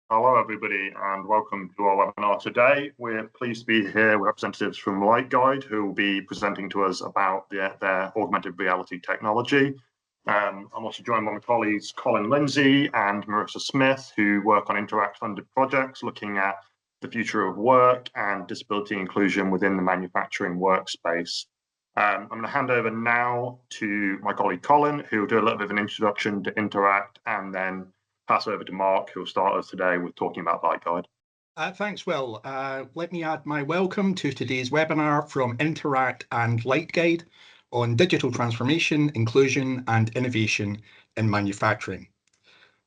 Hello, everybody, and welcome to our webinar today. We're pleased to be here with representatives from LightGuide, who will be presenting to us about their augmented reality technology. I'm also joined by my colleagues Colin Lindsay and Marisa Smith, who work on Interact-funded projects looking at the future of work and disability inclusion within the manufacturing workspace. I'm going to hand over now to my colleague Colin, who will do a little bit of an introduction to Interact, and then pass over to Marc, who will start us today with talking about LightGuide. Thanks, Will. Let me add my welcome to today's webinar from Interact and LightGuide on digital transformation, inclusion, and innovation in manufacturing.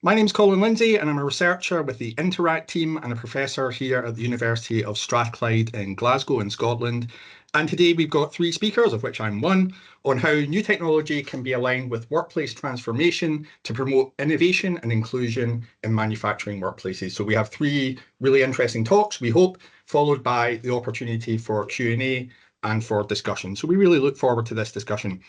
My name's Colin Lindsay, and I'm a researcher with the Interact team and a professor here at the University of Strathclyde in Glasgow in Scotland. And today we've got three speakers, of which I'm one, on how new technology can be aligned with workplace transformation to promote innovation and inclusion in manufacturing workplaces. So we have three really interesting talks, we hope, followed by the opportunity for Q&A and for discussion. So we really look forward to this discussion.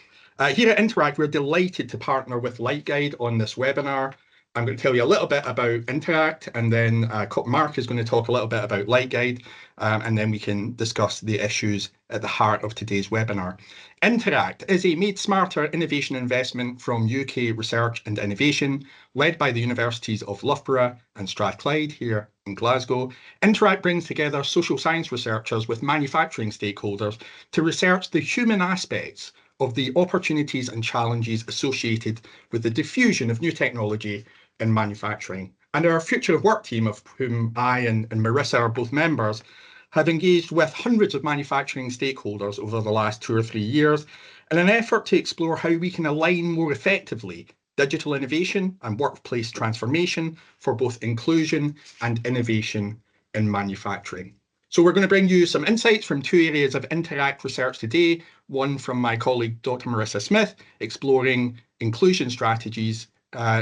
Here at Interact, we're delighted to partner with LightGuide on this webinar. I'm going to tell you a little bit about Interact, and then Marc is going to talk a little bit about LightGuide, and then we can discuss the issues at the heart of today's webinar. Interact is a Made Smarter innovation investment from UK Research and Innovation, led by the Universities of Loughborough and Strathclyde here in Glasgow. Interact brings together social science researchers with manufacturing stakeholders to research the human aspects of the opportunities and challenges associated with the diffusion of new technology in manufacturing. And our Future of Work team, of whom I and Marisa are both members, have engaged with hundreds of manufacturing stakeholders over the last 2 or 3 years in an effort to explore how we can align more effectively digital innovation and workplace transformation for both inclusion and innovation in manufacturing. So we're going to bring you some insights from 2 areas of Interact research today, one from my colleague Dr Marisa Smith, exploring inclusion strategies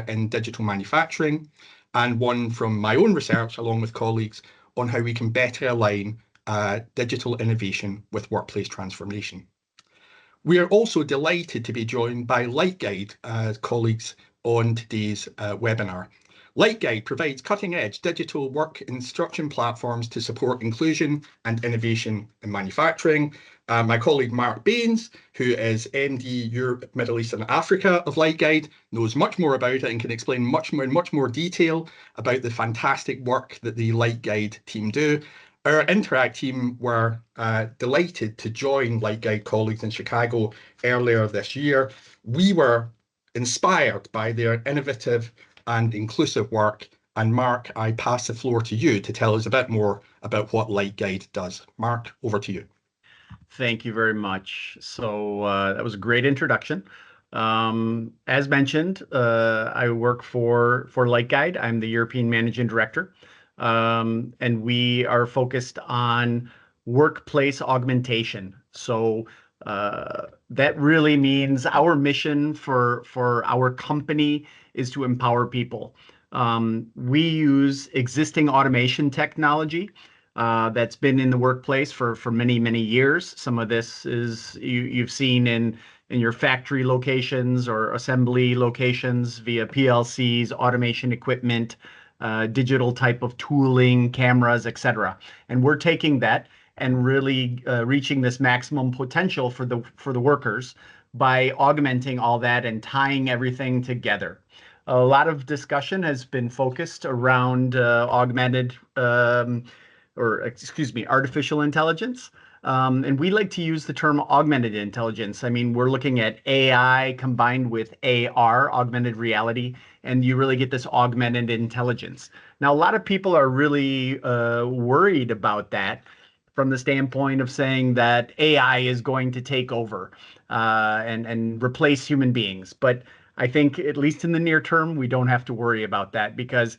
in digital manufacturing, and one from my own research along with colleagues on how we can better align digital innovation with workplace transformation. We are also delighted to be joined by LightGuide colleagues on today's webinar. LightGuide provides cutting-edge digital work instruction platforms to support inclusion and innovation in manufacturing. My colleague Marc Baines, who is MD Europe, Middle East and Africa of LightGuide, knows much more about it and can explain in much more detail about the fantastic work that the LightGuide team do. Our Interact team were delighted to join LightGuide colleagues in Chicago earlier this year. We were inspired by their innovative and inclusive work. And Marc, I pass the floor to you to tell us a bit more about what LightGuide does. Marc, over to you. Thank you very much. So that was a great introduction. As mentioned, I work for LightGuide. I'm the European Managing Director, and we are focused on workplace augmentation. So that really means our mission for our company is to empower people. We use existing automation technology that's been in the workplace for many, many years. Some of this is you've seen in your factory locations or assembly locations via PLCs, automation equipment, digital type of tooling, cameras, etc. And we're taking that and really reaching this maximum potential for the workers by augmenting all that and tying everything together. A lot of discussion has been focused around artificial intelligence. And we like to use the term augmented intelligence. I mean, we're looking at AI combined with AR, augmented reality, and you really get this augmented intelligence. Now, a lot of people are really worried about that from the standpoint of saying that AI is going to take over and replace human beings. But I think, at least in the near term, we don't have to worry about that because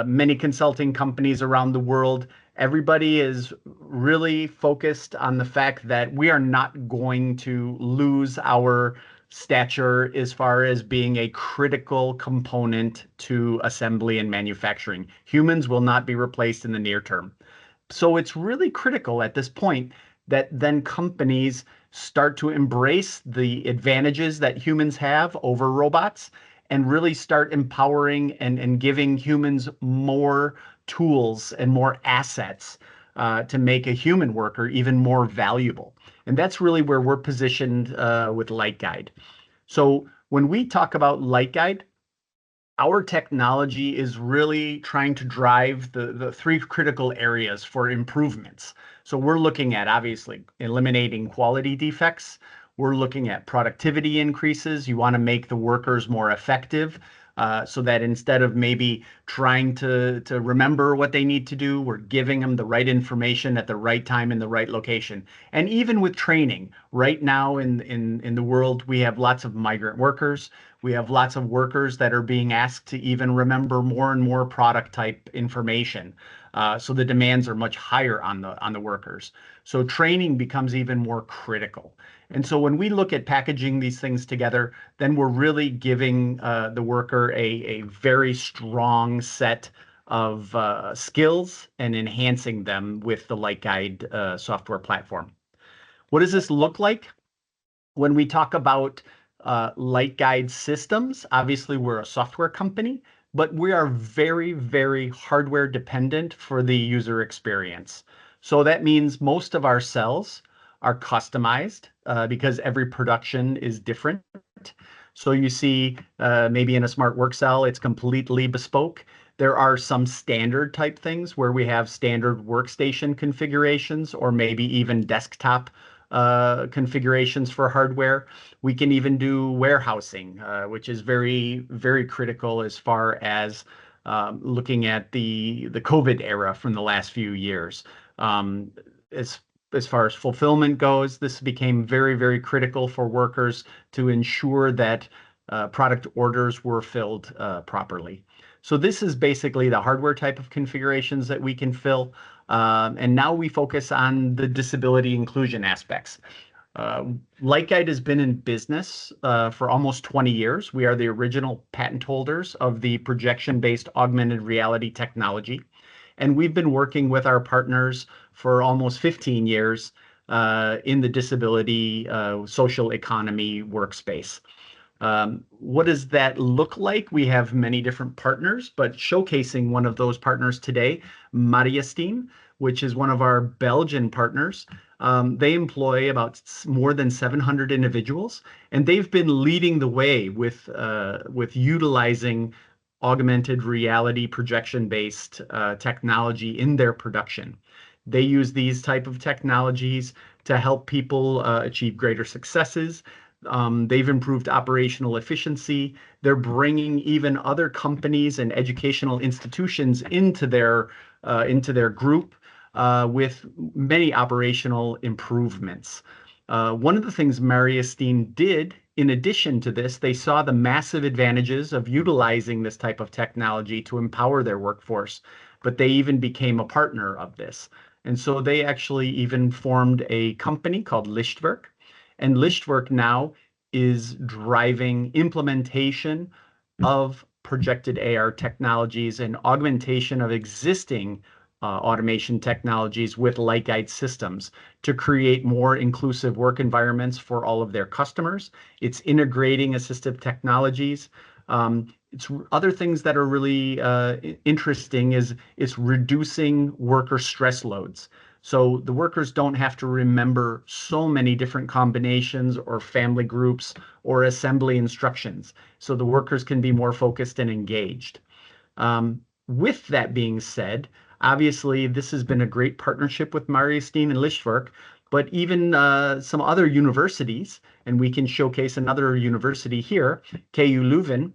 many consulting companies around the world, everybody is really focused on the fact that we are not going to lose our stature as far as being a critical component to assembly and manufacturing. Humans will not be replaced in the near term. So it's really critical at this point that then companies start to embrace the advantages that humans have over robots and really start empowering and giving humans more tools and more assets to make a human worker even more valuable. And that's really where we're positioned with LightGuide. So when we talk about LightGuide, our technology is really trying to drive the three critical areas for improvements. So we're looking at obviously eliminating quality defects. We're looking at productivity increases. You want to make the workers more effective so that instead of maybe trying to remember what they need to do, we're giving them the right information at the right time in the right location. And even with training, right now in the world, we have lots of migrant workers. We have lots of workers that are being asked to even remember more and more product type information. So the demands are much higher on the workers. So training becomes even more critical. And so when we look at packaging these things together, then we're really giving the worker a very strong set of skills and enhancing them with the LightGuide software platform. What does this look like? When we talk about LightGuide systems, obviously we're a software company, but we are very, very hardware dependent for the user experience. So that means most of our cells are customized because every production is different. So you see maybe in a smart work cell, it's completely bespoke. There are some standard type things where we have standard workstation configurations or maybe even desktop configurations for hardware. We can even do warehousing, which is very, very critical as far as looking at the COVID era from the last few years. As far as fulfillment goes, this became very, very critical for workers to ensure that product orders were filled properly. So this is basically the hardware type of configurations that we can fill. And now we focus on the disability inclusion aspects. LightGuide has been in business for almost 20 years. We are the original patent holders of the projection-based augmented reality technology. And we've been working with our partners for almost 15 years in the disability social economy workspace. What does that look like? We have many different partners, but showcasing one of those partners today, Marisa, which is one of our Belgian partners. They employ about more than 700 individuals, and they've been leading the way with utilizing augmented reality projection-based technology in their production. They use these type of technologies to help people achieve greater successes. They've improved operational efficiency. They're bringing even other companies and educational institutions into their group with many operational improvements. One of the things Marisa did, in addition to this, they saw the massive advantages of utilizing this type of technology to empower their workforce, but they even became a partner of this. And so they actually even formed a company called LightGuide. And LightGuide now is driving implementation of projected AR technologies and augmentation of existing automation technologies with LightGuide systems to create more inclusive work environments for all of their customers. It's integrating assistive technologies. It's other things that are really interesting is it's reducing worker stress loads. So the workers don't have to remember so many different combinations or family groups or assembly instructions. So the workers can be more focused and engaged. With that being said, obviously, this has been a great partnership with Marisa and LightGuide, but even some other universities, and we can showcase another university here, KU Leuven.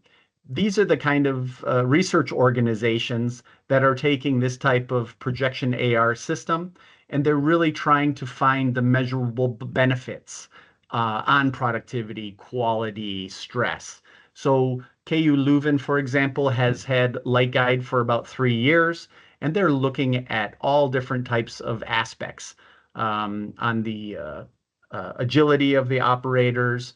These are the kind of research organizations that are taking this type of projection AR system, and they're really trying to find the measurable benefits on productivity, quality, stress. So KU Leuven, for example, has had LightGuide for about 3 years, and they're looking at all different types of aspects on the agility of the operators,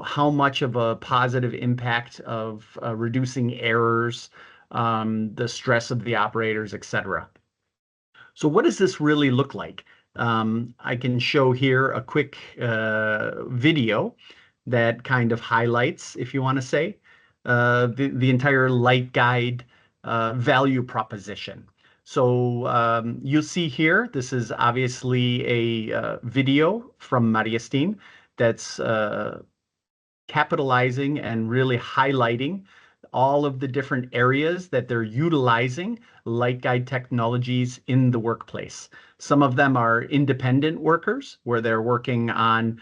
how much of a positive impact of reducing errors, the stress of the operators, etc. So what does this really look like? I can show here a quick video that kind of highlights, if you want to say, the entire LightGuide value proposition. So you'll see here, this is obviously a video from Mariestine that's capitalizing and really highlighting all of the different areas that they're utilizing LightGuide technologies in the workplace. Some of them are independent workers, where they're working on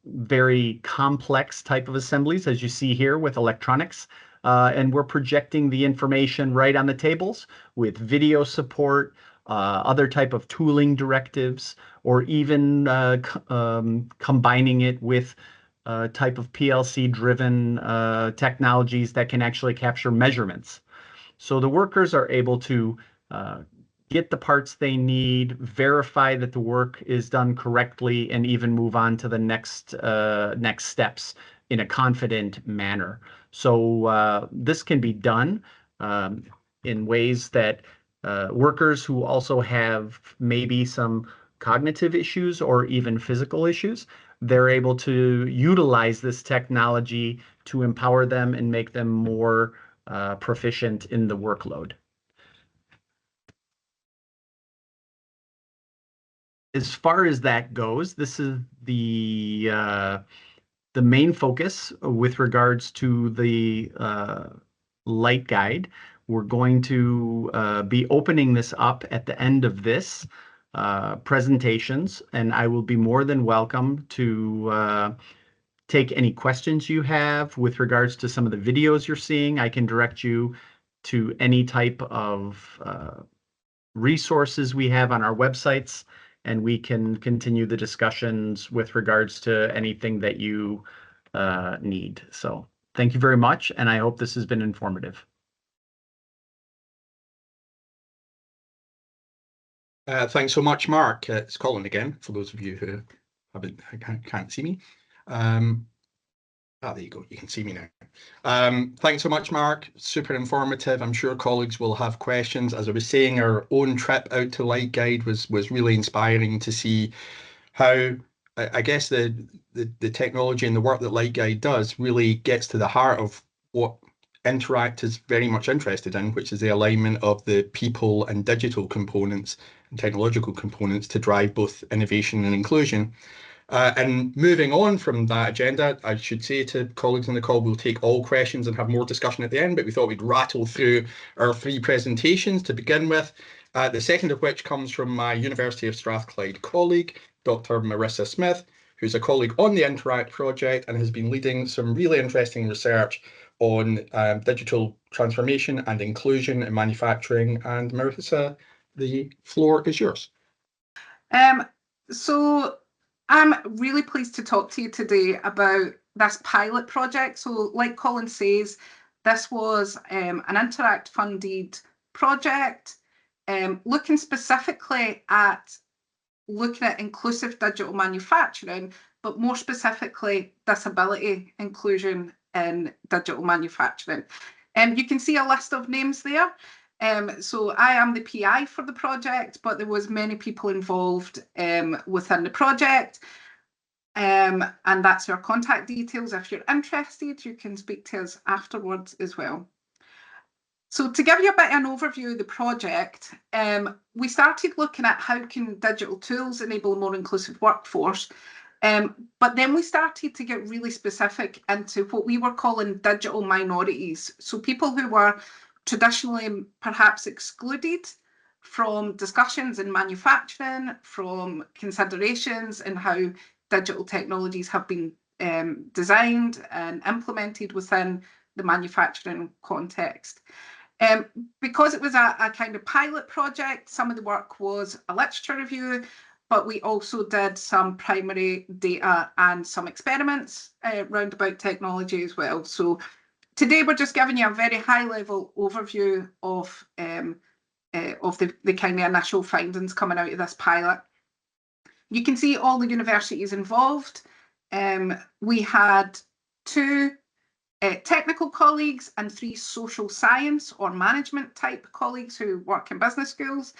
very complex type of assemblies, as you see here with electronics. And we're projecting the information right on the tables with video support, other type of tooling directives, or even combining it with type of PLC-driven technologies that can actually capture measurements. So the workers are able to get the parts they need, verify that the work is done correctly, and even move on to the next steps in a confident manner. So this can be done in ways that workers who also have maybe some cognitive issues or even physical issues, they're able to utilize this technology to empower them and make them more proficient in the workload. As far as that goes, this is the main focus with regards to the LightGuide. We're going to be opening this up at the end of this presentations, and I will be more than welcome to take any questions you have with regards to some of the videos you're seeing. I can direct you to any type of resources we have on our websites, and we can continue the discussions with regards to anything that you need. So thank you very much, and I hope this has been informative. Thanks so much, Mark. It's Colin again, for those of you who can't see me. There you go, you can see me now. Thanks so much, Mark. Super informative. I'm sure colleagues will have questions. As I was saying, our own trip out to LightGuide was really inspiring to see how, I guess, the technology and the work that LightGuide does really gets to the heart of what Interact is very much interested in, which is the alignment of the people and digital components and technological components to drive both innovation and inclusion. And moving on from that agenda, I should say to colleagues on the call, we'll take all questions and have more discussion at the end, but we thought we'd rattle through our 3 presentations to begin with, the second of which comes from my University of Strathclyde colleague, Dr Marisa Smith, who's a colleague on the Interact project and has been leading some really interesting research on digital transformation and inclusion in manufacturing. And Marisa, the floor is yours. So I'm really pleased to talk to you today about this pilot project. So like Colin says, this was an Interact funded project looking specifically at inclusive digital manufacturing, but more specifically disability inclusion in digital manufacturing. You can see a list of names there. So I am the PI for the project, but there was many people involved within the project. And that's your contact details. If you're interested, you can speak to us afterwards as well. So to give you a bit of an overview of the project, we started looking at how can digital tools enable a more inclusive workforce. But then we started to get really specific into what we were calling digital minorities. So people who were traditionally perhaps excluded from discussions in manufacturing, from considerations in how digital technologies have been designed and implemented within the manufacturing context. Because it was a kind of pilot project, some of the work was a literature review, but we also did some primary data and some experiments round about technology as well. So today we're just giving you a very high level overview of the kind of initial findings coming out of this pilot. You can see all the universities involved. We had 2 technical colleagues and 3 social science or management type colleagues who work in business schools.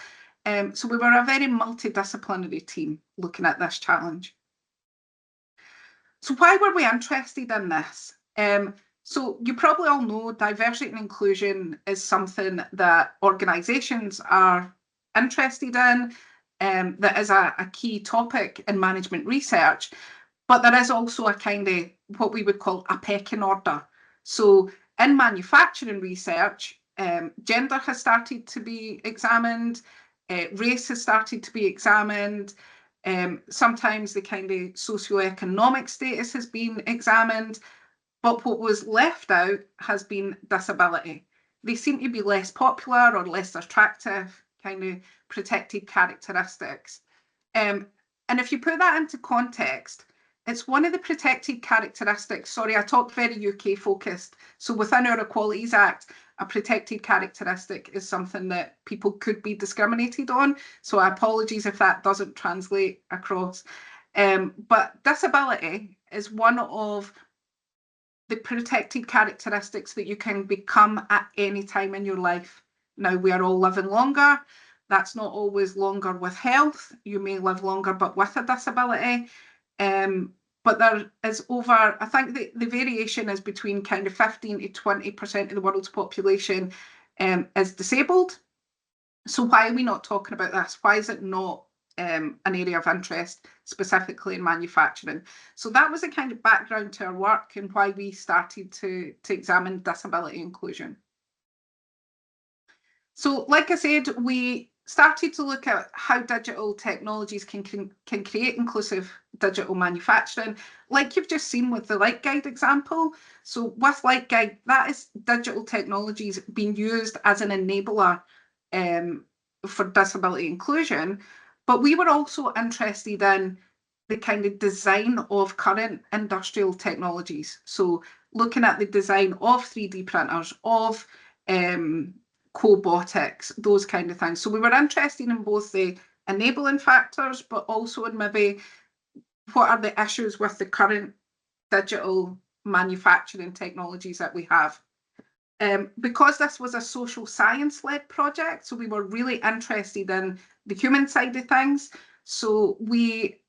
So we were a very multidisciplinary team looking at this challenge. So why were we interested in this? So you probably all know diversity and inclusion is something that organisations are interested in, that is a key topic in management research, but there is also a kind of what we would call a pecking order. So in manufacturing research, gender has started to be examined, race has started to be examined, sometimes the kind of socioeconomic status has been examined, but what was left out has been disability. They seem to be less popular or less attractive, kind of protected characteristics. And if you put that into context, it's one of the protected characteristics. Sorry, I talked very UK focused. So within our Equalities Act, a protected characteristic is something that people could be discriminated on. So apologies if that doesn't translate across. But disability is one of the protected characteristics that you can become at any time in your life. Now, we are all living longer. That's not always longer with health. You may live longer, but with a disability. But there is over, I think the variation is between kind of 15 to 20% of the world's population is disabled. So why are we not talking about this? Why is it not an area of interest, specifically in manufacturing? So that was a kind of background to our work and why we started to examine disability inclusion. So like I said, we started to look at how digital technologies can create inclusive digital manufacturing, like you've just seen with the LightGuide example. So with LightGuide, that is digital technologies being used as an enabler for disability inclusion. But we were also interested in the kind of design of current industrial technologies. So looking at the design of 3D printers, of cobotics, those kind of things. So we were interested in both the enabling factors, but also in maybe what are the issues with the current digital manufacturing technologies that we have. Because this was a social science-led project, so we were really interested in the human side of things. So we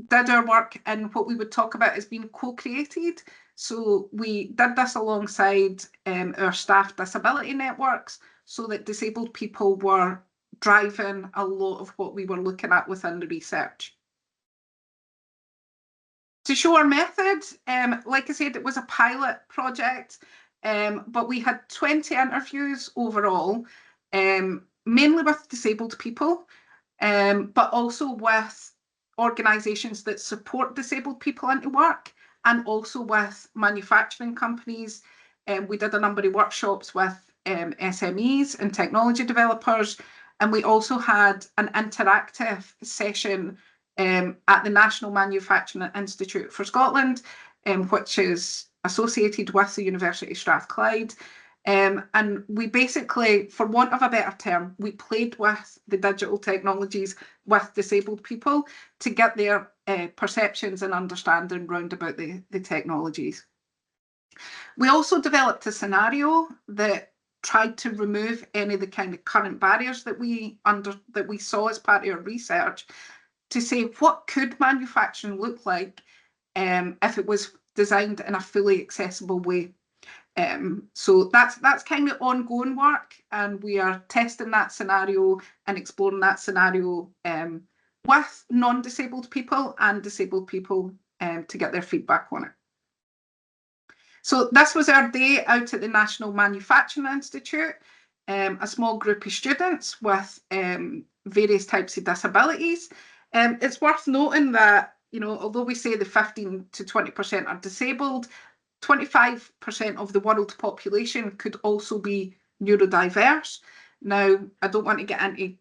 did our work in what we would talk about as being co-created. So we did this alongside our staff disability networks, so that disabled people were driving a lot of what we were looking at within the research. To show our method, like I said, it was a pilot project, but we had 20 interviews overall, mainly with disabled people, but also with organisations that support disabled people into work, and also with manufacturing companies. We did a number of workshops with SMEs and technology developers, and we also had an interactive session at the National Manufacturing Institute for Scotland, which is associated with the University of Strathclyde. And we basically, for want of a better term, we played with the digital technologies with disabled people to get their perceptions and understanding round about the technologies. We also developed a scenario that tried to remove any of the kind of current barriers that we saw as part of our research, to say what could manufacturing look like if it was designed in a fully accessible way. So that's kind of ongoing work, and we are testing that scenario and exploring that scenario with non-disabled people and disabled people to get their feedback on it. So this was our day out at the National Manufacturing Institute, a small group of students with various types of disabilities. It's worth noting that, you know, although we say the 15 to 20% are disabled, 25% of the world population could also be neurodiverse. Now, I don't want to get into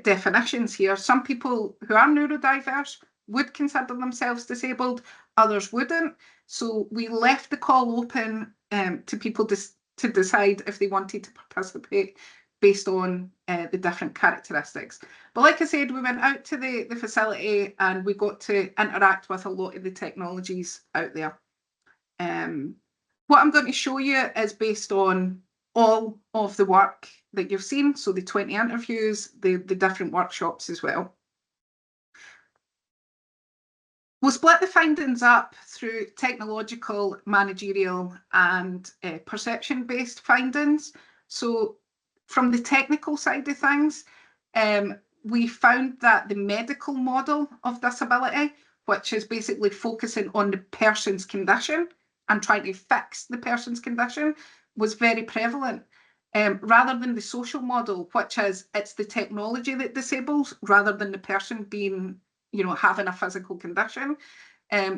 definitions here. Some people who are neurodiverse would consider themselves disabled, others wouldn't. So we left the call open to people to decide if they wanted to participate based on the different characteristics. But like I said, we went out to the facility and we got to interact with a lot of the technologies out there. What I'm going to show you is based on all of the work that you've seen, so the 20 interviews, the different workshops as well. We'll split the findings up through technological, managerial, and perception-based findings. So from the technical side of things, we found that the medical model of disability, which is basically focusing on the person's condition and trying to fix the person's condition, was very prevalent. Rather than the social model, which is it's the technology that disables rather than the person being, having a physical condition.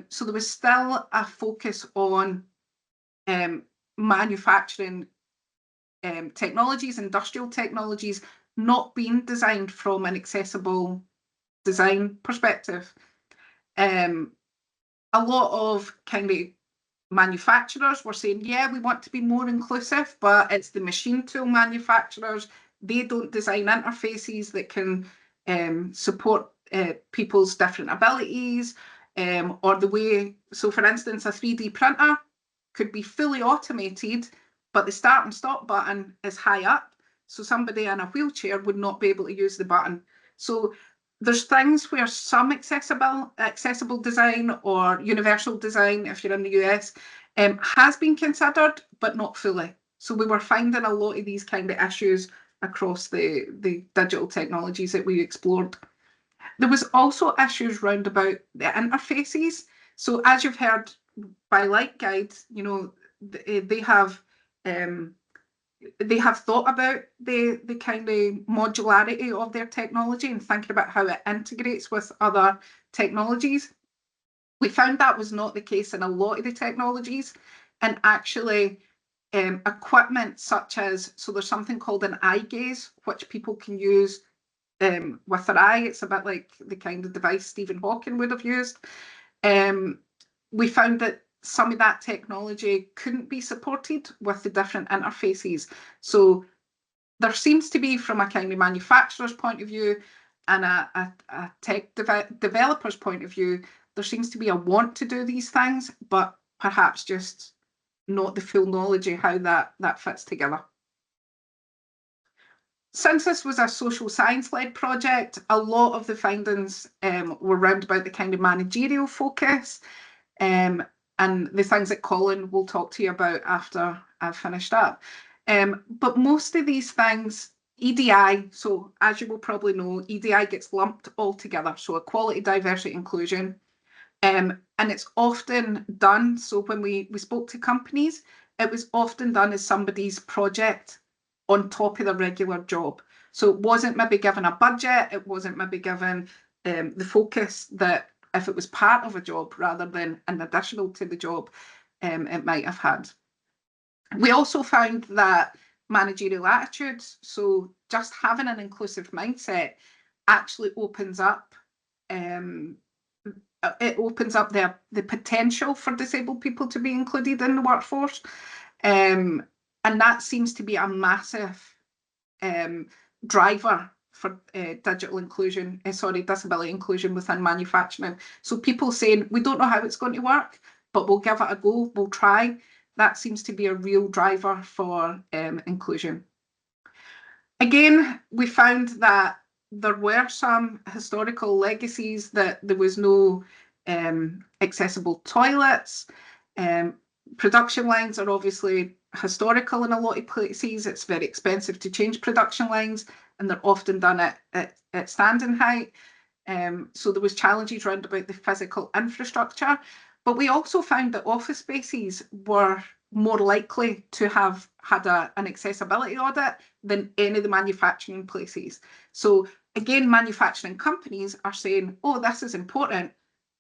So there was still a focus on manufacturing technologies, industrial technologies, not being designed from an accessible design perspective. A lot of kind of manufacturers were saying, yeah, we want to be more inclusive, but it's the machine tool manufacturers. They don't design interfaces that can support people's different abilities, or the way, so for instance, a 3D printer could be fully automated, but the start and stop button is high up. So somebody in a wheelchair would not be able to use the button. So there's things where some accessible design or universal design, if you're in the US, has been considered, but not fully. So we were finding a lot of these kind of issues across the digital technologies that we explored. There was also issues round about the interfaces. So as you've heard by LightGuide, they have thought about the kind of modularity of their technology and thinking about how it integrates with other technologies. We found that was not the case in a lot of the technologies, and actually equipment such as, so there's something called an eye gaze, which people can use with their eye. It's a bit like the kind of device Stephen Hawking would have used. We found that some of that technology couldn't be supported with the different interfaces. So there seems to be, from a kind of manufacturer's point of view and a tech developer's point of view, there seems to be a want to do these things, but perhaps just not the full knowledge of how that fits together. Since this was a social science-led project, a lot of the findings were round about the kind of managerial focus, and the things that Colin will talk to you about after I've finished up. But most of these things, EDI, so as you will probably know, EDI gets lumped all together. So equality, diversity, inclusion. And it's often done, so when we spoke to companies, it was often done as somebody's project on top of their regular job. So it wasn't maybe given a budget, it wasn't maybe given the focus that if it was part of a job rather than an additional to the job, it might have had. We also found that managerial attitudes, so just having an inclusive mindset actually opens up the potential for disabled people to be included in the workforce. And that seems to be a massive driver for disability inclusion within manufacturing. So people saying, we don't know how it's going to work, but we'll give it a go, we'll try. That seems to be a real driver for inclusion. Again, we found that there were some historical legacies, that there was no accessible toilets. Production lines are obviously historical in a lot of places. It's very expensive to change production lines, and they're often done at standing height. So there was challenges around about the physical infrastructure. But we also found that office spaces were more likely to have had an accessibility audit than any of the manufacturing places. So again, manufacturing companies are saying, oh, this is important,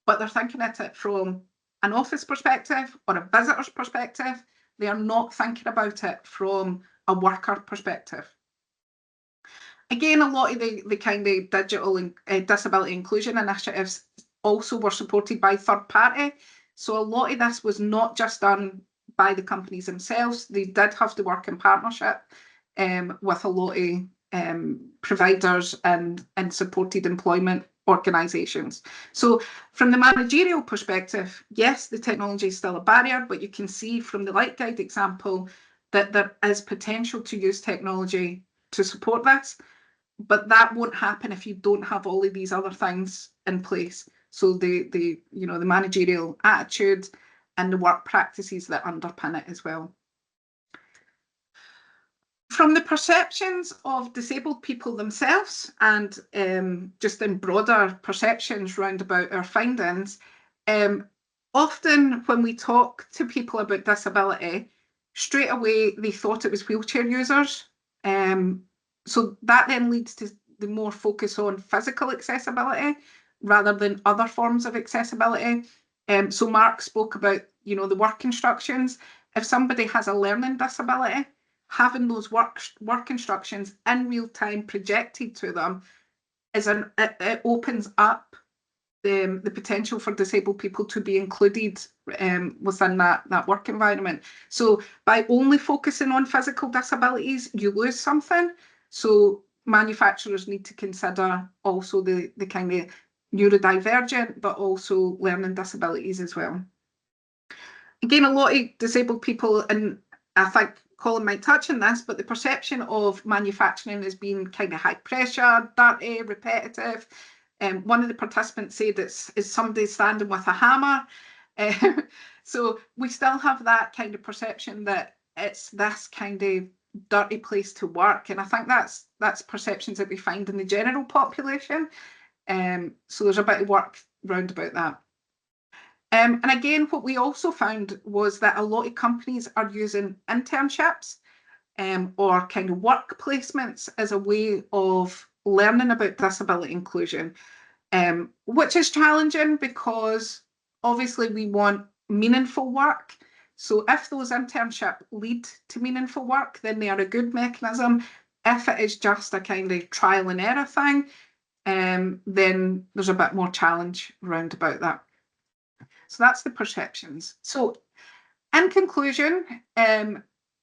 but they're thinking at it from an office perspective or a visitor's perspective. They are not thinking about it from a worker perspective. Again, a lot of the kind of digital disability inclusion initiatives also were supported by third party. So a lot of this was not just done by the companies themselves. They did have to work in partnership with a lot of providers and supported employment organisations. So from the managerial perspective, yes, the technology is still a barrier, but you can see from the LightGuide example that there is potential to use technology to support this, but that won't happen if you don't have all of these other things in place. So the managerial attitude and the work practices that underpin it as well. From the perceptions of disabled people themselves and just in broader perceptions round about our findings, often when we talk to people about disability, straight away they thought it was wheelchair users. So that then leads to the more focus on physical accessibility rather than other forms of accessibility. So Marc spoke about, the work instructions. If somebody has a learning disability, having those work instructions in real time projected to them it opens up the potential for disabled people to be included within that work environment. So by only focusing on physical disabilities, you lose something. So manufacturers need to consider also the kind of neurodivergent, but also learning disabilities as well. Again, a lot of disabled people, and I think Colin might touch on this, but the perception of manufacturing as being kind of high pressure, dirty, repetitive. One of the participants said it's somebody standing with a hammer. So we still have that kind of perception that it's this kind of dirty place to work. And I think that's perceptions that we find in the general population. So there's a bit of work round about that. And again, what we also found was that a lot of companies are using internships or kind of work placements as a way of learning about disability inclusion, which is challenging because obviously we want meaningful work. So if those internships lead to meaningful work, then they are a good mechanism. If it is just a kind of trial and error thing, then there's a bit more challenge around about that. So that's the perceptions. So in conclusion,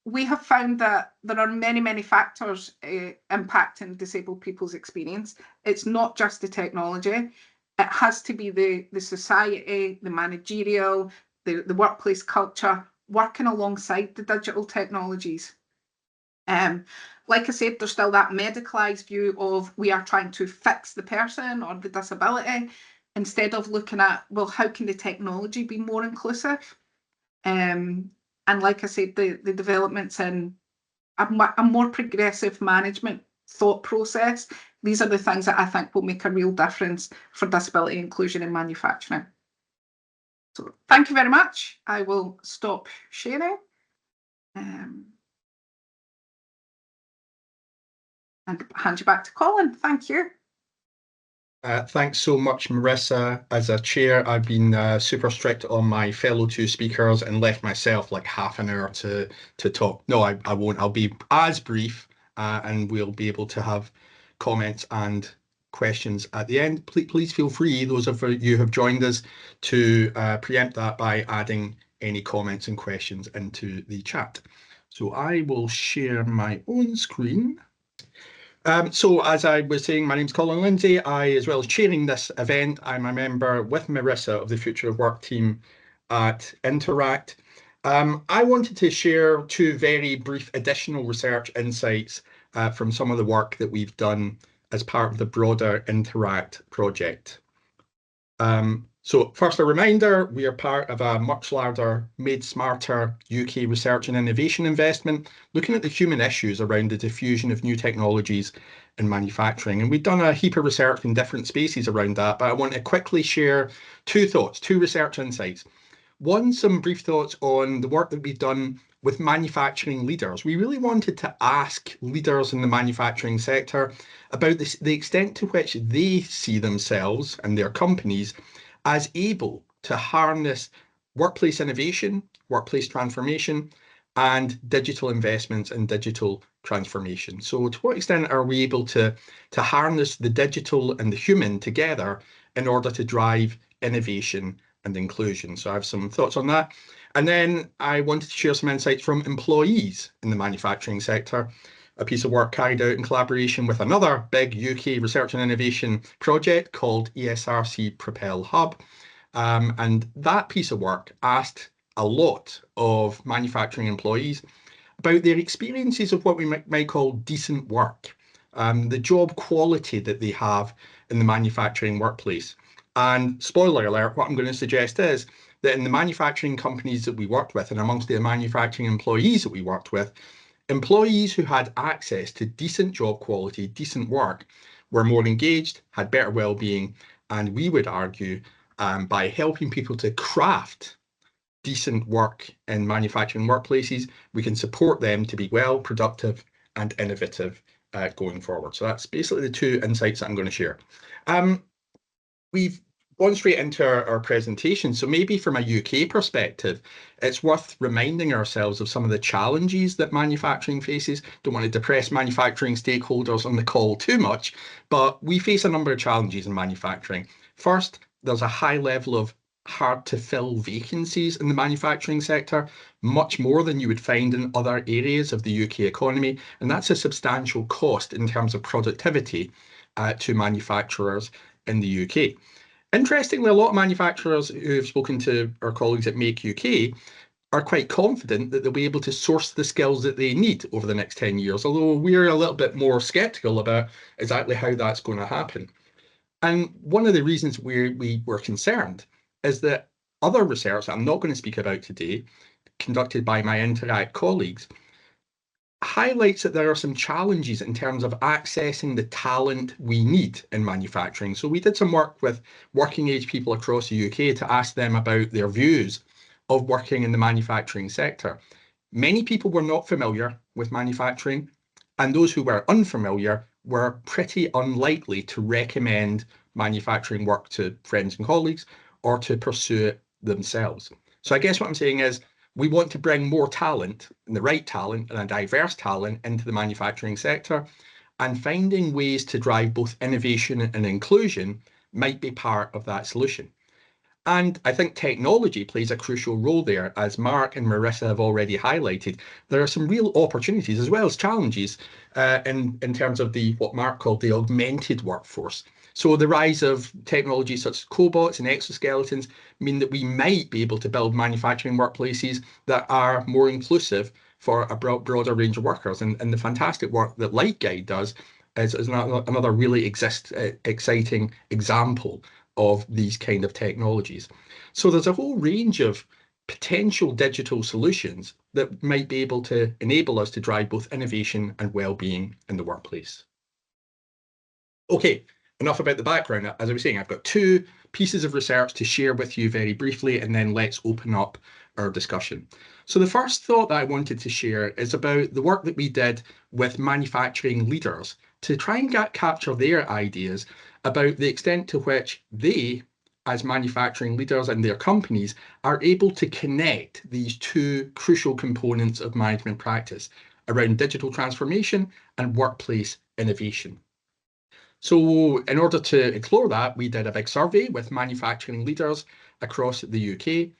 we have found that there are many, many factors impacting disabled people's experience. It's not just the technology. It has to be the society, the managerial, the workplace culture, working alongside the digital technologies. Like I said, there's still that medicalised view of we are trying to fix the person or the disability, instead of looking at, well, how can the technology be more inclusive? And like I said, the developments in a more progressive management thought process, these are the things that I think will make a real difference for disability inclusion in manufacturing. So thank you very much. I will stop sharing. And hand you back to Colin. Thank you. Thanks so much, Marisa. As a chair, I've been super strict on my fellow two speakers and left myself like half an hour to talk. No, I won't. I'll be as brief and we'll be able to have comments and questions at the end. Please feel free, those of you who have joined us, to preempt that by adding any comments and questions into the chat. So I will share my own screen. So as I was saying, my name's Colin Lindsay. As well as chairing this event, I'm a member with Marisa of the Future of Work team at Interact. I wanted to share two very brief additional research insights from some of the work that we've done as part of the broader Interact project. So first, a reminder, we are part of a much larger Made Smarter UK research and innovation investment, looking at the human issues around the diffusion of new technologies in manufacturing. And we've done a heap of research in different spaces around that, but I want to quickly share two research insights. One, some brief thoughts on the work that we've done with manufacturing leaders. We really wanted to ask leaders in the manufacturing sector about the extent to which they see themselves and their companies as able to harness workplace innovation, workplace transformation, and digital investments and digital transformation. So to what extent are we able to harness the digital and the human together in order to drive innovation and inclusion? So I have some thoughts on that. And then I wanted to share some insights from employees in the manufacturing sector, a piece of work carried out in collaboration with another big UK research and innovation project called ESRC Propel Hub. And that piece of work asked a lot of manufacturing employees about their experiences of what we might call decent work, the job quality that they have in the manufacturing workplace. And spoiler alert, what I'm going to suggest is that in the manufacturing companies that we worked with and amongst the manufacturing employees that we worked with, employees who had access to decent job quality, decent work, were more engaged, had better well-being, and we would argue by helping people to craft decent work in manufacturing workplaces, we can support them to be well, productive, and innovative going forward. So that's basically the two insights that I'm going to share. We've gone straight into our presentation. So maybe from a UK perspective, it's worth reminding ourselves of some of the challenges that manufacturing faces. Don't want to depress manufacturing stakeholders on the call too much, but we face a number of challenges in manufacturing. First, there's a high level of hard to fill vacancies in the manufacturing sector, much more than you would find in other areas of the UK economy. And that's a substantial cost in terms of productivity to manufacturers in the UK. Interestingly, a lot of manufacturers who have spoken to our colleagues at Make UK are quite confident that they'll be able to source the skills that they need over the next 10 years, although we're a little bit more sceptical about exactly how that's going to happen. And one of the reasons we were concerned is that other research that I'm not going to speak about today, conducted by my Interact colleagues, highlights that there are some challenges in terms of accessing the talent we need in manufacturing. So we did some work with working age people across the UK to ask them about their views of working in the manufacturing sector. Many people were not familiar with manufacturing, and those who were unfamiliar were pretty unlikely to recommend manufacturing work to friends and colleagues or to pursue it themselves. So I guess what I'm saying is we want to bring more talent, and the right talent and a diverse talent into the manufacturing sector, and finding ways to drive both innovation and inclusion might be part of that solution. And I think technology plays a crucial role there. As Marc and Marisa have already highlighted, there are some real opportunities as well as challenges in terms of what Marc called the augmented workforce. So the rise of technologies such as cobots and exoskeletons mean that we might be able to build manufacturing workplaces that are more inclusive for a broader range of workers. And the fantastic work that LightGuide does is another really exciting example of these kind of technologies. So there's a whole range of potential digital solutions that might be able to enable us to drive both innovation and well-being in the workplace. Okay, enough about the background. As I was saying, I've got two pieces of research to share with you very briefly, and then let's open up our discussion. So the first thought that I wanted to share is about the work that we did with manufacturing leaders to try and capture their ideas about the extent to which they, as manufacturing leaders and their companies, are able to connect these two crucial components of management practice around digital transformation and workplace innovation. So in order to explore that, we did a big survey with manufacturing leaders across the UK.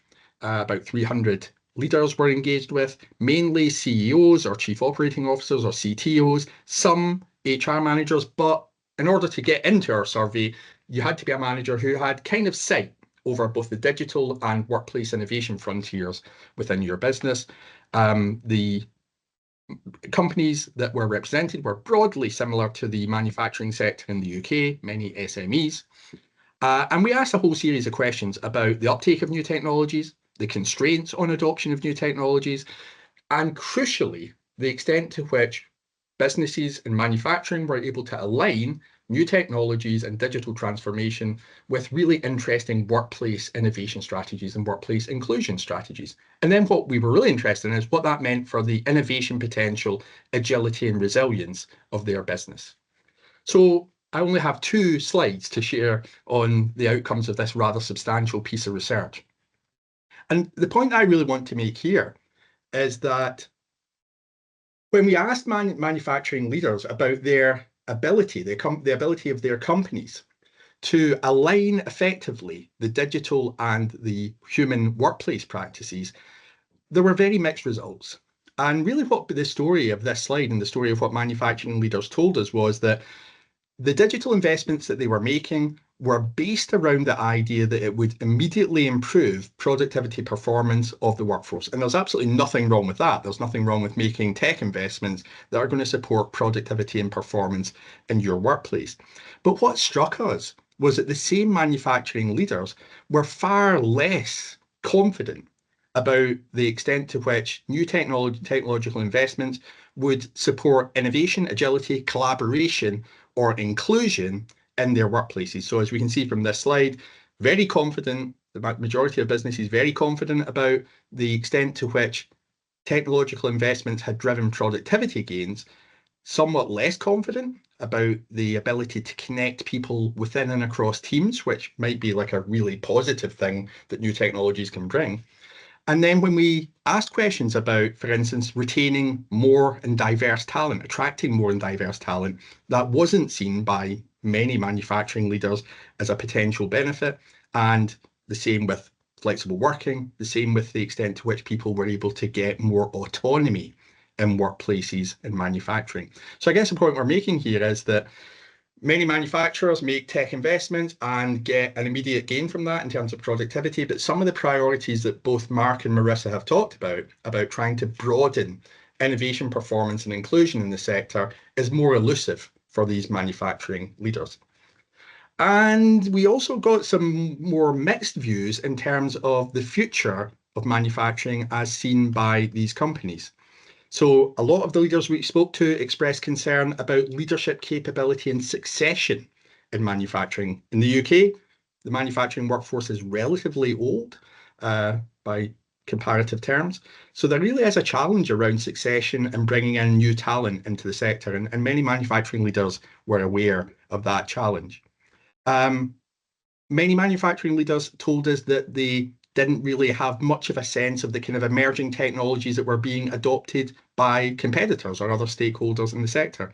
About 300 leaders were engaged with, mainly CEOs or chief operating officers or CTOs, some HR managers, but in order to get into our survey, you had to be a manager who had kind of sight over both the digital and workplace innovation frontiers within your business. The companies that were represented were broadly similar to the manufacturing sector in the UK, many SMEs. And we asked a whole series of questions about the uptake of new technologies, the constraints on adoption of new technologies, and crucially, the extent to which businesses in manufacturing were able to align new technologies and digital transformation with really interesting workplace innovation strategies and workplace inclusion strategies. And then what we were really interested in is what that meant for the innovation potential, agility and resilience of their business. So I only have 2 slides to share on the outcomes of this rather substantial piece of research. And the point I really want to make here is that when we asked manufacturing leaders about their ability, the ability of their companies to align effectively the digital and the human workplace practices, there were very mixed results. And really what the story of this slide and the story of what manufacturing leaders told us was that the digital investments that they were making were based around the idea that it would immediately improve productivity performance of the workforce. And there's absolutely nothing wrong with that. There's nothing wrong with making tech investments that are going to support productivity and performance in your workplace. But what struck us was that the same manufacturing leaders were far less confident about the extent to which new technological investments would support innovation, agility, collaboration, or inclusion in their workplaces. So as we can see from this slide, very confident, the majority of businesses very confident about the extent to which technological investments had driven productivity gains, somewhat less confident about the ability to connect people within and across teams, which might be like a really positive thing that new technologies can bring. And then when we asked questions about, for instance, retaining more and diverse talent, attracting more and diverse talent, that wasn't seen by many manufacturing leaders as a potential benefit. And the same with flexible working, the same with the extent to which people were able to get more autonomy in workplaces in manufacturing. So I guess the point we're making here is that many manufacturers make tech investments and get an immediate gain from that in terms of productivity, but some of the priorities that both Marc and Marisa have talked about trying to broaden innovation, performance, and inclusion in the sector, is more elusive for these manufacturing leaders. And we also got some more mixed views in terms of the future of manufacturing as seen by these companies. So a lot of the leaders we spoke to expressed concern about leadership capability and succession in manufacturing. In the UK, the manufacturing workforce is relatively old by comparative terms. So there really is a challenge around succession and bringing in new talent into the sector. And many manufacturing leaders were aware of that challenge. Many manufacturing leaders told us that they didn't really have much of a sense of the kind of emerging technologies that were being adopted by competitors or other stakeholders in the sector.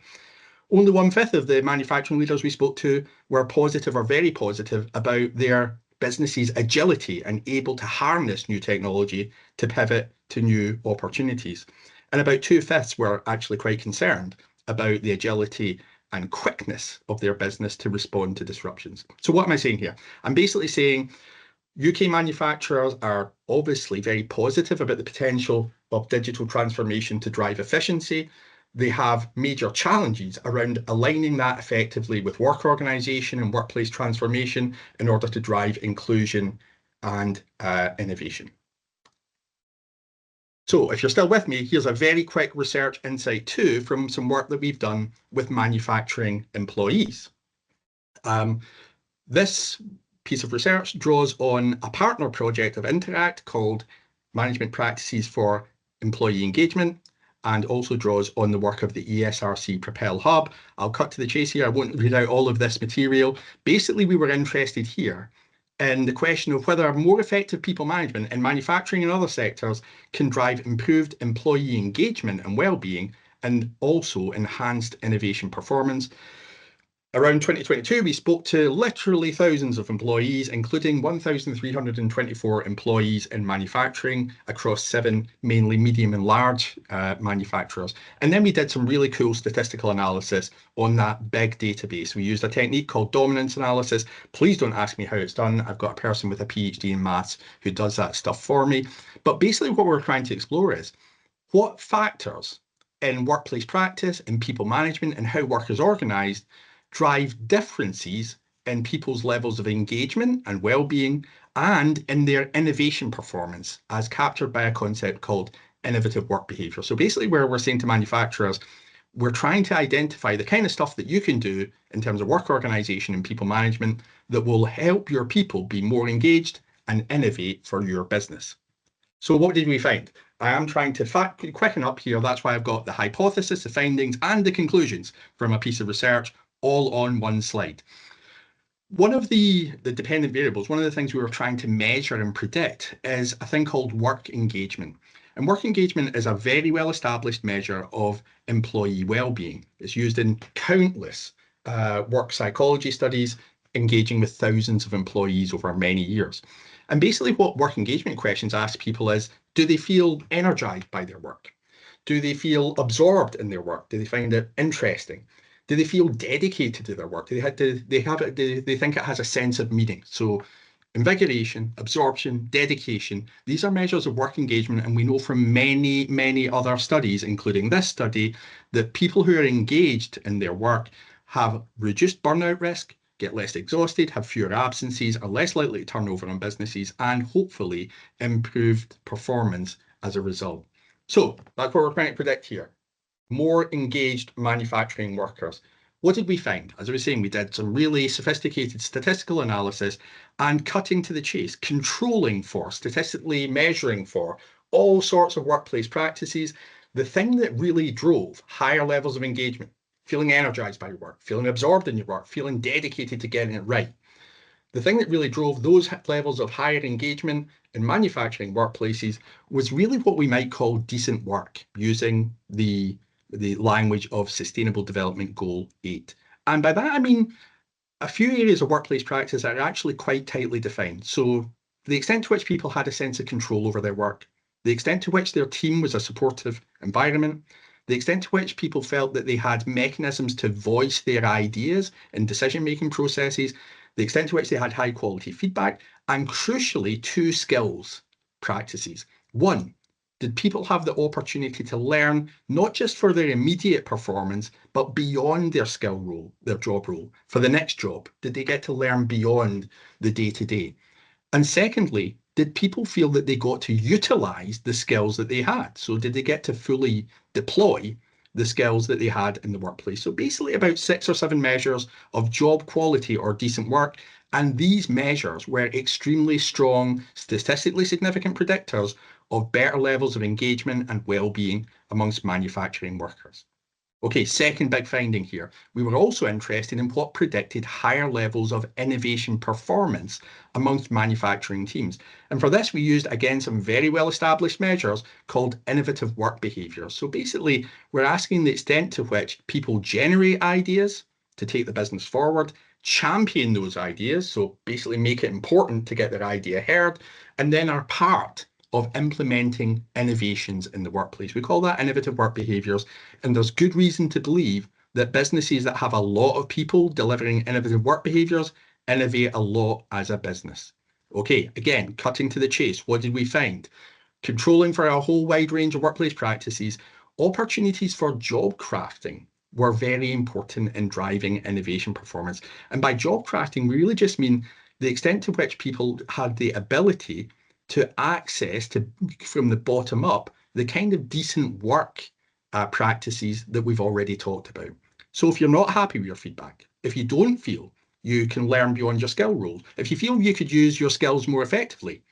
Only 1/5 of the manufacturing leaders we spoke to were positive or very positive about their business's agility and able to harness new technology to pivot to new opportunities. And about 2/5 were actually quite concerned about the agility and quickness of their business to respond to disruptions. So what am I saying here? I'm basically saying UK manufacturers are obviously very positive about the potential of digital transformation to drive efficiency. They have major challenges around aligning that effectively with work organisation and workplace transformation in order to drive inclusion and innovation. So if you're still with me, here's a very quick research insight too from some work that we've done with manufacturing employees. This piece of research draws on a partner project of Interact called Management Practices for Employee Engagement, and also draws on the work of the ESRC Propel Hub. I'll cut to the chase here. I won't read out all of this material. Basically, we were interested here in the question of whether more effective people management in manufacturing and other sectors can drive improved employee engagement and well-being, and also enhanced innovation performance. Around 2022, we spoke to literally thousands of employees, including 1,324 employees in manufacturing across 7 mainly medium and large manufacturers. And then we did some really cool statistical analysis on that big database. We used a technique called dominance analysis. Please don't ask me how it's done. I've got a person with a PhD in maths who does that stuff for me. But basically what we're trying to explore is what factors in workplace practice, in people management, and how work is organised drive differences in people's levels of engagement and well-being and in their innovation performance as captured by a concept called innovative work behaviour. So basically where we're saying to manufacturers, we're trying to identify the kind of stuff that you can do in terms of work organisation and people management that will help your people be more engaged and innovate for your business. So what did we find? I am trying to quicken up here. That's why I've got the hypothesis, the findings, and the conclusions from a piece of research all on one slide. One of the dependent variables, one of the things we were trying to measure and predict is a thing called work engagement. And work engagement is a very well-established measure of employee well-being. It's used in countless work psychology studies, engaging with thousands of employees over many years. And basically what work engagement questions ask people is, do they feel energized by their work? Do they feel absorbed in their work? Do they find it interesting? Do they feel dedicated to their work? Do they think it has a sense of meaning? So invigoration, absorption, dedication, these are measures of work engagement. And we know from many, many other studies, including this study, that people who are engaged in their work have reduced burnout risk, get less exhausted, have fewer absences, are less likely to turn over on businesses, and hopefully improved performance as a result. So that's what we're trying to predict here. More engaged manufacturing workers. What did we find? As I was saying, we did some really sophisticated statistical analysis and cutting to the chase, controlling for, statistically measuring for all sorts of workplace practices. The thing that really drove higher levels of engagement, feeling energized by your work, feeling absorbed in your work, feeling dedicated to getting it right. The thing that really drove those levels of higher engagement in manufacturing workplaces was really what we might call decent work, using the language of Sustainable Development Goal 8. And by that, I mean a few areas of workplace practice that are actually quite tightly defined. So the extent to which people had a sense of control over their work, the extent to which their team was a supportive environment, the extent to which people felt that they had mechanisms to voice their ideas in decision-making processes, the extent to which they had high quality feedback, and crucially, 2 skills practices. 1, did people have the opportunity to learn not just for their immediate performance, but beyond their skill role, their job role, for the next job? Did they get to learn beyond the day-to-day? And secondly, did people feel that they got to utilize the skills that they had? So did they get to fully deploy the skills that they had in the workplace? So basically about 6 or 7 measures of job quality or decent work. And these measures were extremely strong, statistically significant predictors of better levels of engagement and well-being amongst manufacturing workers. Okay, second big finding here. We were also interested in what predicted higher levels of innovation performance amongst manufacturing teams. And for this, we used, again, some very well-established measures called innovative work behaviors. So basically, we're asking the extent to which people generate ideas to take the business forward, champion those ideas, so basically make it important to get their idea heard, and then are part of implementing innovations in the workplace. We call that innovative work behaviors, and there's good reason to believe that businesses that have a lot of people delivering innovative work behaviors innovate a lot as a business. Okay, again, cutting to the chase, what did we find? Controlling for a whole wide range of workplace practices, opportunities for job crafting were very important in driving innovation performance. And by job crafting, we really just mean the extent to which people had the ability to access, from the bottom up, the kind of decent work practices that we've already talked about. So if you're not happy with your feedback, if you don't feel you can learn beyond your skill roles, if you feel you could use your skills more effectively,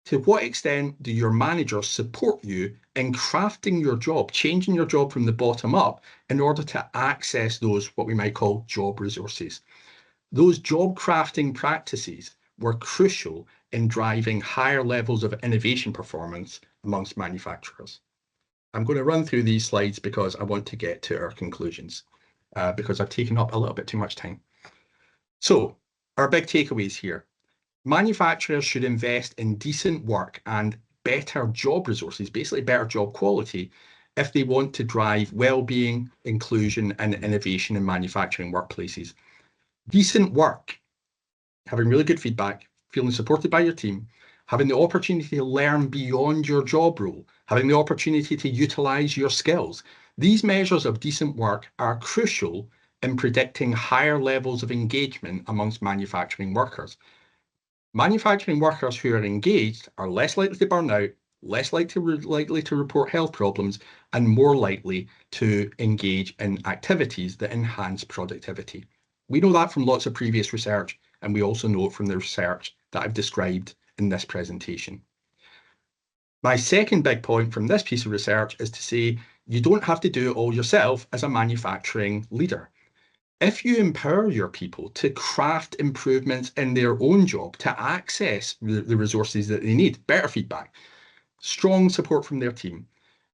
to what extent do your managers support you in crafting your job, changing your job from the bottom up in order to access those, what we might call job resources? Those job crafting practices were crucial in driving higher levels of innovation performance amongst manufacturers. I'm going to run through these slides because I want to get to our conclusions, because I've taken up a little bit too much time. So our big takeaways here. Manufacturers should invest in decent work and better job resources, basically better job quality, if they want to drive well-being, inclusion, and innovation in manufacturing workplaces. Decent work, having really good feedback, feeling supported by your team, having the opportunity to learn beyond your job role, having the opportunity to utilize your skills. These measures of decent work are crucial in predicting higher levels of engagement amongst manufacturing workers. Manufacturing workers who are engaged are less likely to burn out, less likely to report health problems, and more likely to engage in activities that enhance productivity. We know that from lots of previous research, and we also know it from the research that I've described in this presentation. My second big point from this piece of research is to say you don't have to do it all yourself as a manufacturing leader. If you empower your people to craft improvements in their own job, to access the resources that they need, better feedback, strong support from their team,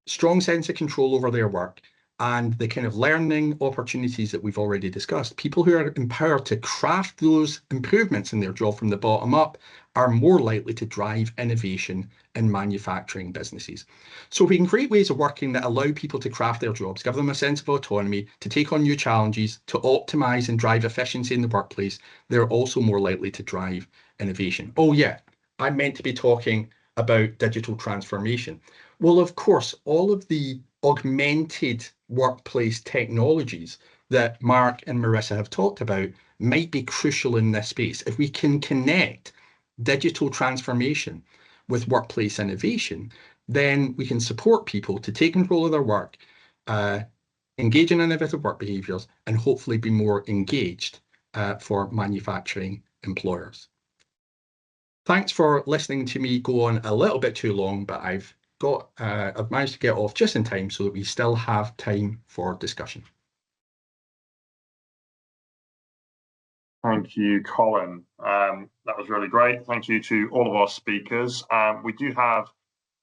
strong sense of control over their work, and the kind of learning opportunities that we've already discussed, people who are empowered to craft those improvements in their job from the bottom up are more likely to drive innovation in manufacturing businesses. So if we can create ways of working that allow people to craft their jobs, give them a sense of autonomy, to take on new challenges, to optimize and drive efficiency in the workplace, they're also more likely to drive innovation. Oh yeah, I meant to be talking about digital transformation. Well, of course, all of the augmented workplace technologies that Marc and Marisa have talked about might be crucial in this space. If we can connect digital transformation with workplace innovation, then we can support people to take control of their work, engage in innovative work behaviours, and hopefully be more engaged for manufacturing employers. Thanks for listening to me go on a little bit too long, but I've managed to get off just in time so that we still have time for discussion. Thank you, Colin. That was really great. Thank you to all of our speakers. We do have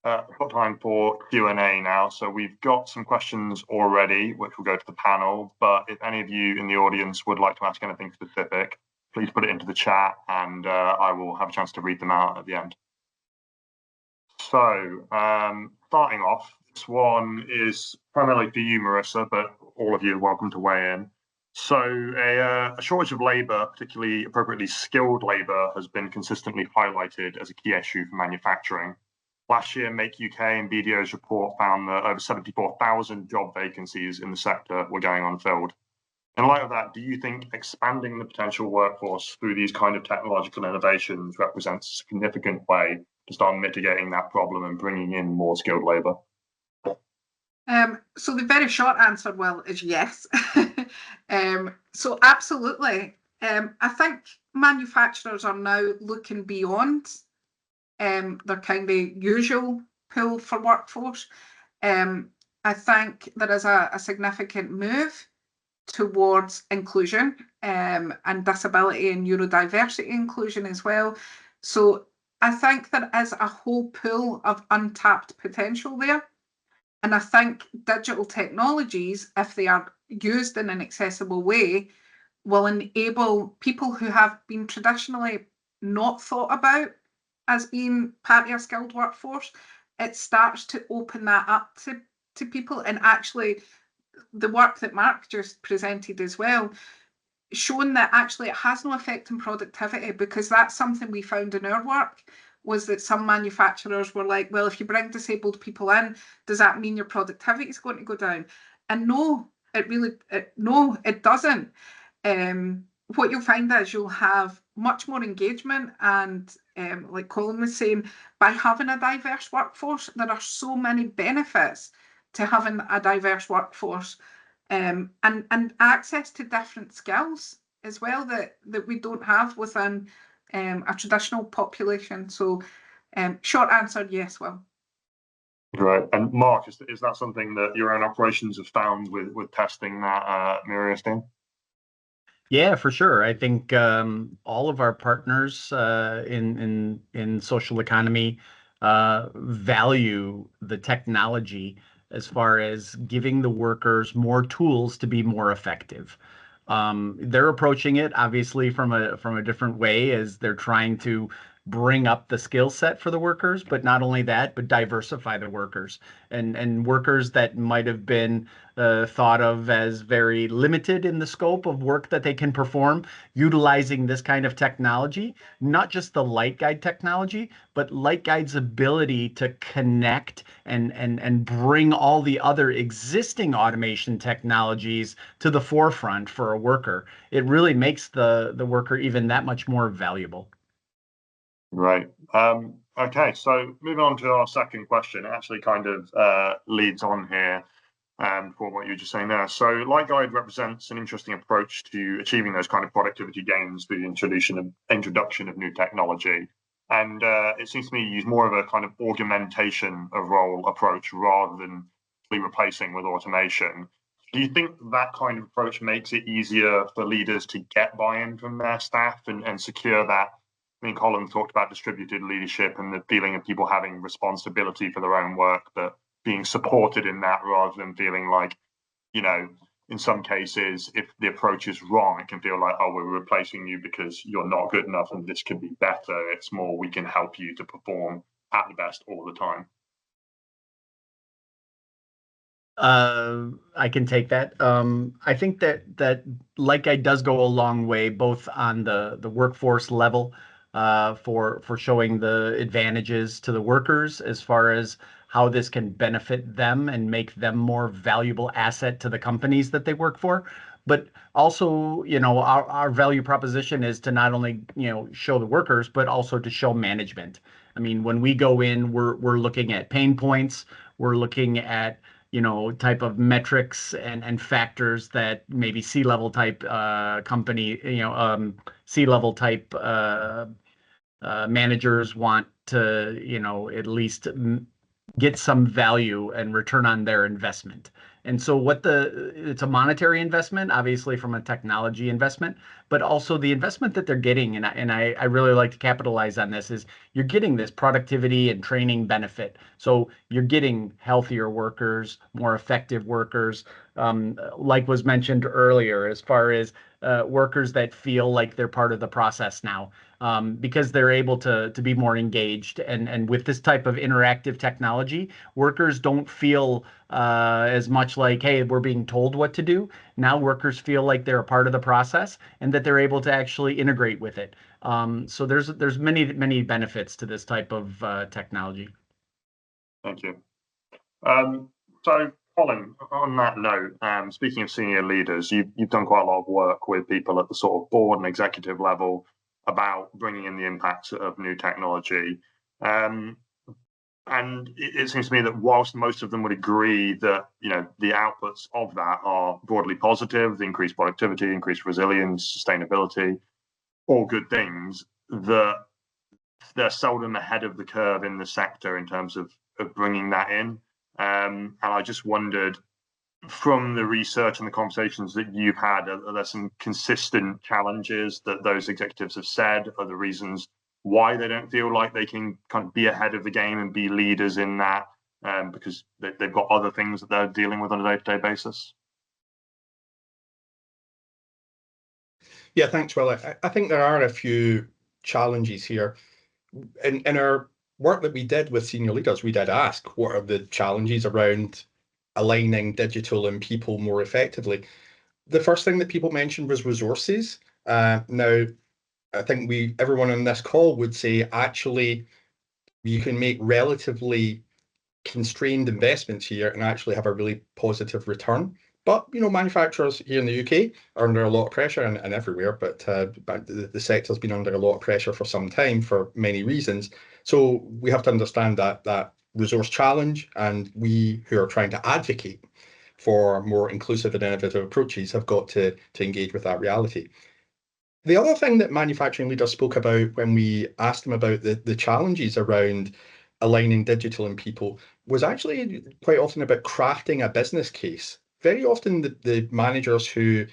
got time for Q&A now, so we've got some questions already, which will go to the panel. But if any of you in the audience would like to ask anything specific, please put it into the chat, and I will have a chance to read them out at the end. So, starting off, this one is primarily for you, Marisa, but all of you are welcome to weigh in. So, a shortage of labour, particularly appropriately skilled labour, has been consistently highlighted as a key issue for manufacturing. Last year, Make UK and BDO's report found that over 74,000 job vacancies in the sector were going unfilled. In light of that, do you think expanding the potential workforce through these kind of technological innovations represents a significant way to start mitigating that problem and bringing in more skilled labour? So the very short answer, Will, is yes. So absolutely. I think manufacturers are now looking beyond their kind of usual pool for workforce. I think there is a significant move towards inclusion and disability and neurodiversity inclusion as well. So I think there is a whole pool of untapped potential there. And I think digital technologies, if they are used in an accessible way, will enable people who have been traditionally not thought about as being part of a skilled workforce. It starts to open that up to people, and actually the work that Marc just presented as well, showing that actually it has no effect on productivity, because that's something we found in our work, was that some manufacturers were like, well, if you bring disabled people in, does that mean your productivity is going to go down? And no, it doesn't. What you'll find is you'll have much more engagement, and like Colin was saying, by having a diverse workforce, there are so many benefits to having a diverse workforce, and access to different skills as well that we don't have within a traditional population. So short answer, yes, Will. Right. And Marc, is that something that your own operations have found with testing that Miria's doing? Yeah, for sure. I think all of our partners in social economy value the technology as far as giving the workers more tools to be more effective. They're approaching it obviously from a different way, as they're trying to bring up the skill set for the workers, but not only that, but diversify the workers, and workers that might have been thought of as very limited in the scope of work that they can perform, utilizing this kind of technology, not just the LightGuide technology, but LightGuide's ability to connect and bring all the other existing automation technologies to the forefront for a worker. It really makes the worker even that much more valuable. Right. Okay, so moving on to our second question, it actually kind of leads on here for what you were just saying there. So LightGuide represents an interesting approach to achieving those kind of productivity gains through the introduction of new technology. And it seems to me you use more of a kind of augmentation of role approach rather than replacing with automation. Do you think that kind of approach makes it easier for leaders to get buy-in from their staff and secure that? I mean, Colin talked about distributed leadership and the feeling of people having responsibility for their own work, but being supported in that rather than feeling like, you know, in some cases, if the approach is wrong, it can feel like, oh, we're replacing you because you're not good enough and this could be better. It's more, we can help you to perform at the best all the time. I can take that. I think that LightGuide does go a long way, both on the workforce level, for showing the advantages to the workers as far as how this can benefit them and make them more valuable asset to the companies that they work for. but also, our value proposition is to not only, show the workers, but also to show management. I mean, when we go in, we're looking at pain points, we're looking at, type of metrics and factors that maybe C-level type company, C-level type managers want to, at least get some value and return on their investment. And so it's a monetary investment, obviously from a technology investment, but also the investment that they're getting. And I really like to capitalize on this is you're getting this productivity and training benefit. So you're getting healthier workers, more effective workers, like was mentioned earlier, as far as workers that feel like they're part of the process now. Because they're able to be more engaged. And with this type of interactive technology, workers don't feel as much like, hey, we're being told what to do. Now workers feel like they're a part of the process and that they're able to actually integrate with it. So there's many benefits to this type of technology. Thank you. So Colin, on that note, speaking of senior leaders, you've done quite a lot of work with people at the sort of board and executive level about bringing in the impacts of new technology. And it seems to me that whilst most of them would agree that, the outputs of that are broadly positive, the increased productivity, increased resilience, sustainability, all good things, that they're seldom ahead of the curve in the sector in terms of bringing that in. And I just wondered, from the research and the conversations that you've had, are there some consistent challenges that those executives have said are the reasons why they don't feel like they can kind of be ahead of the game and be leaders in that, because they've got other things that they're dealing with on a day-to-day basis? Yeah, thanks, Will. I think there are a few challenges here. In our work that we did with senior leaders, we did ask what are the challenges around aligning digital and people more effectively. The first thing that people mentioned was resources. Now, I think everyone on this call would say, actually, you can make relatively constrained investments here and actually have a really positive return. But, manufacturers here in the UK are under a lot of pressure and everywhere, but the sector's been under a lot of pressure for some time for many reasons. So we have to understand that resource challenge, and we who are trying to advocate for more inclusive and innovative approaches have got to engage with that reality. The other thing that manufacturing leaders spoke about when we asked them about the challenges around aligning digital and people was actually quite often about crafting a business case. Very often the managers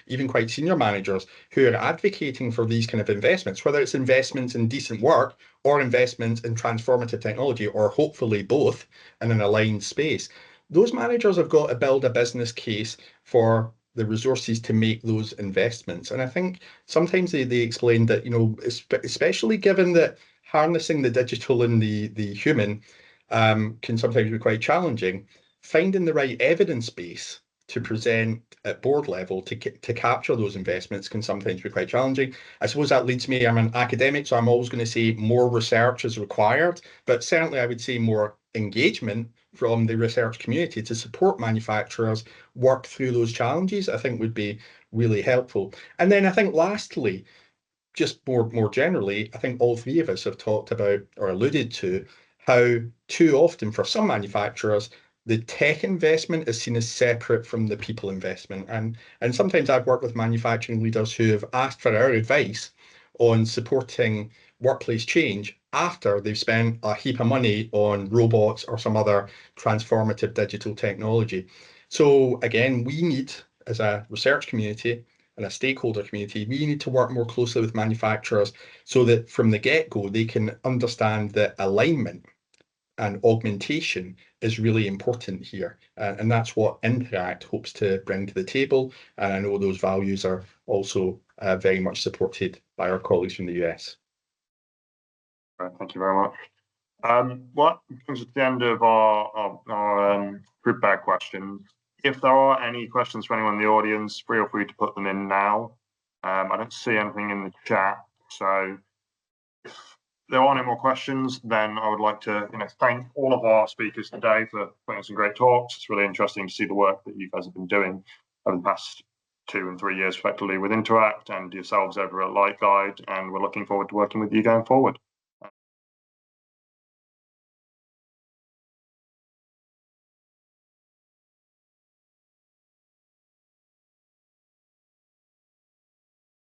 even quite senior managers who are advocating for these kind of investments, whether it's investments in decent work or investments in transformative technology, or hopefully both in an aligned space, those managers have got to build a business case for the resources to make those investments. And I think sometimes they explain that, especially given that harnessing the digital and the human can sometimes be quite challenging, finding the right evidence base to present at board level to capture those investments can sometimes be quite challenging. I suppose that leads me, I'm an academic, so I'm always going to say more research is required, but certainly I would say more engagement from the research community to support manufacturers work through those challenges, I think would be really helpful. And then I think lastly, just more generally, I think all three of us have talked about or alluded to how too often for some manufacturers, the tech investment is seen as separate from the people investment. And sometimes I've worked with manufacturing leaders who have asked for our advice on supporting workplace change after they've spent a heap of money on robots or some other transformative digital technology. So again, we need, as a research community and a stakeholder community, we need to work more closely with manufacturers so that from the get-go, they can understand that alignment and augmentation is really important here. And that's what Interact hopes to bring to the table. And I know those values are also very much supported by our colleagues from the US. Right, thank you very much. Well, that comes to the end of our group bag questions. If there are any questions for anyone in the audience, feel free to put them in now. I don't see anything in the chat, so if there are no more questions, then I would like to thank all of our speakers today for putting some great talks. It's really interesting to see the work that you guys have been doing over the past 2 and 3 years respectively with Interact, and yourselves over at LightGuide, and we're looking forward to working with you going forward.